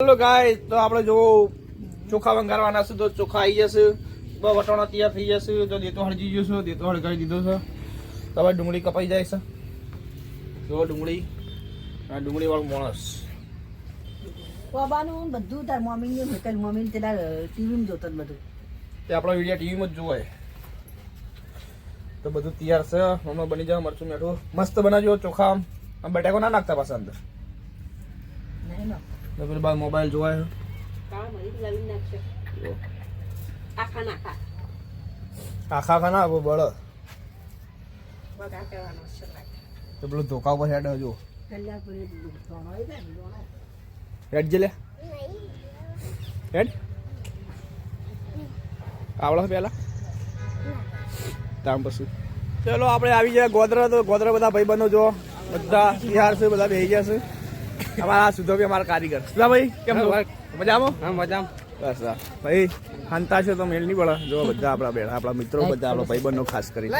Hello ગાય, તો આપણે જો ચોખા વંગારવાના છે તો ચોખા આવી જશે. વટાણા તૈયાર થઈ જશે. તો દેતો હળજી ગયો છે, દેતો હળગાવી દીધો છે. તો હવે ડુંગળી કપાઈ જાય છે. જો ડુંગળી, આ ડુંગળી વાળું માણસ બાબાનું બધું તાર મમ્મીને મેકલ મમ્મીને તેના ટીવીમાં જોતો બધું. તે આપણો વિડીયો ટીવીમાં જ જોવાય. તો બધું તૈયાર છે. મમ્મી બની જાય મરચું મેઠું મસ્ત બનાવજો. ચોખા આમ બટાકો ના નાખતા પાછા અંદર. નહીં નો તો પેલી બાદ મોબાઈલ જોવાય. આખા ના આપો બળ તો પેલું ધોકા ઉપર હેડ જો હેડ જે લે હેડ આવડે પેલા તામ પછી ચલો આપણે આવી જાય ગોધરા. તો ગોધરા બધા ભાઈ બનો જો બધા તૈયાર છે, બધા બેસી ગયા છે. અમારા સુધો બી અમારા કારીગર સુધા ભાઈ કેમ મજામાં? હા મજામાં. બસ હા ભાઈ હાંતા છે તો મેળ નહીં પડે. જો બધા આપણા બેઠા આપણા મિત્રો બધા આપણા ભાઈ બંધો ખાસ કરી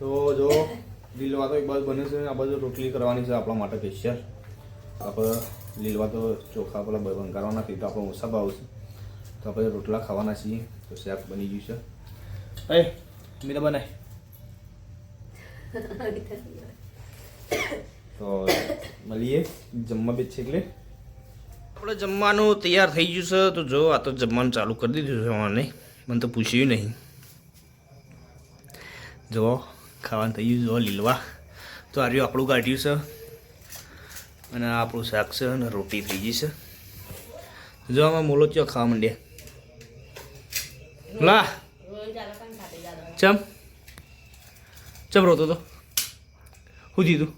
તો જો લીલવા તો એક બાજુ બને છે, આ બાજુ રોટલી કરવાની છે આપણા માટે સ્પેશિયલ. આપણે લીલવા તો ચોખા પેલા વંગારવાના તો આપણે ઓછા ભાવ છે. તો આપણે રોટલા ખાવાના છીએ. તો શાક બની ગયું છે. એ મીરા બનાય તો મળીએ જમવા બે છે એટલે આપણે જમવાનું તૈયાર થઈ ગયું છે. તો જો આ તો જમવાનું ચાલુ કરી દીધું છે. મને તો પૂછ્યું નહીં. જો ખાવાનું થઈ ગયું. જો લીલવા તો આર્યું આપણું કાઢ્યું છે અને આ આપણું શાક છે અને રોટી થઈ ગઈ છે. જો આમાં મોલો ચો ખાવા માંડ્યા લા ચમ ચમ રોતો તો શું દીધું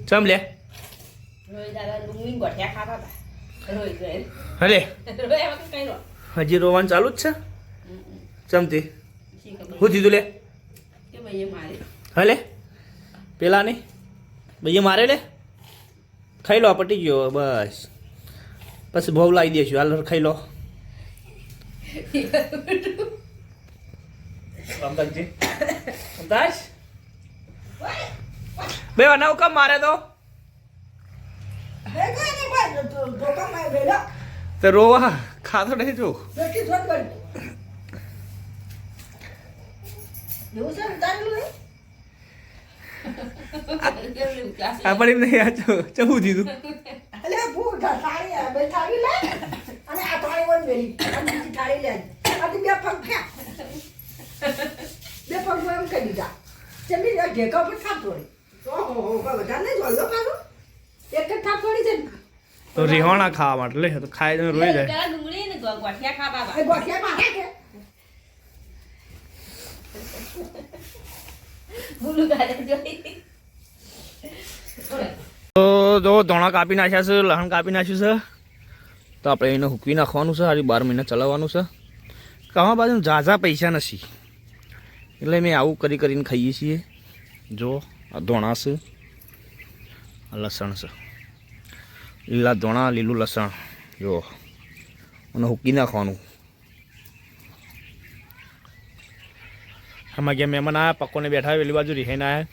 ચમ લે હલે હજી રોવાનું ચાલુ જ છે. ચમતી શું દીધું લે હલે પેલા નહીં ભાઈએ મારે લે ખાઈ લો પટી ગયો બસ. પછી ભાવ લાવી દઈશું. હાલ ખાઈ લો. બે બનાવ કમ મારે તો રોવા ખાતો નહીં જો આપણે નહીં આ ચવું દીધું તો રીહોણા ખાવા માટે લે તો ખાઈ તો રોઈ જાય. તો જો ધોણા કાપી નાખ્યા છે, લસણ કાપી નાખ્યું છે. તો આપણે એને હૂકવી નાખવાનું છે. હારી 12 મહિના ચલાવવાનું છે. કામાં બાજુ ઝાઝા પૈસા નથી એટલે મેં આવું કરીને ખાઈએ છીએ. જો આ ધોણા છે, લસણ છે, લીલા ધોણા લીલું લસણ. જો અને હૂકી નાખવાનું. આમાં ગયા મહેમાન આવ્યા પક્કોને બેઠા પેલી બાજુ રિહાઈને આવ્યા.